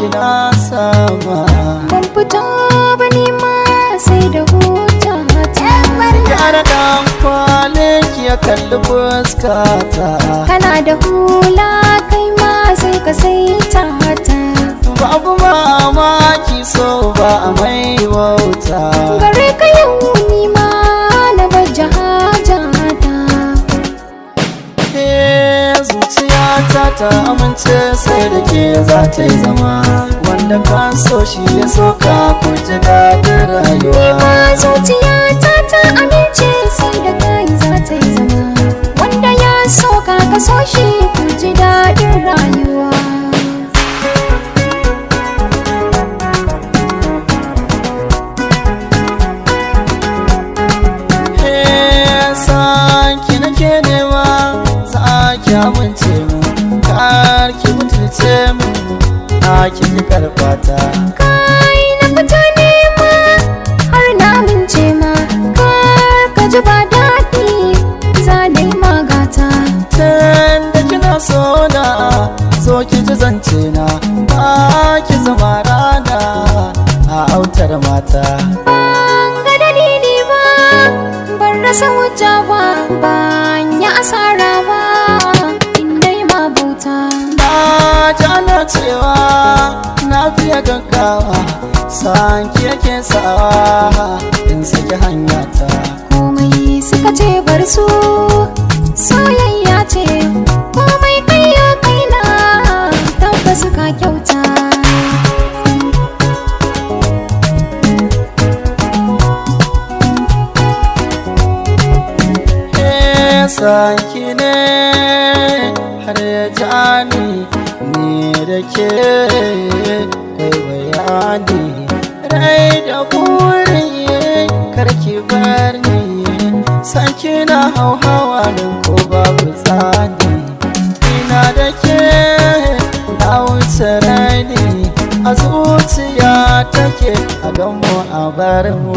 kina sama. Ban fito ba ni ma sai da hujja ta. Gyara dan kwalin ki ya kalli fuskata. Kana da hula kai ma sai ka saita ta. Babu mamaki so ba a mai wauta. Gare ka yau ni ma na bajja hajata. Zuciyata ta amince sai da ke za ta yi zama. Wanda ka so shi ya so ka kuji daɗin rayuwa. Ni ma zuciyata ta amince sai da kai za ta yi zama. Wanda ya so ka so shi kuji daɗin rayuwa. Sanki nake nema za ki amince mu, kar ki mutunce mu, na ki karfata. Kai na fita nema har na amince ma, kar ka ji ba daɗi za na yi magata. Tun da kina so na so ki ji zance na, ba ki zama rana a autar mata. Ban ga dalili ba, ban rasa hujja ba, ban yi asara ba, in dai ma bauta. Na ji ana cewa na fiye gaggawa, san ki yake sawa in saki hanyata. Komai suka ce bar su, soyayya ce, komai kai ya kaina, tabbas ka kyauta. Sanki ne har ya jani ni da ke kai bayani, rai da buri karki bar ni. Sanki na hauhawa nan ko babu tsani, ina da ke na wuce rani. A zuciya take a ganmu a bar mu.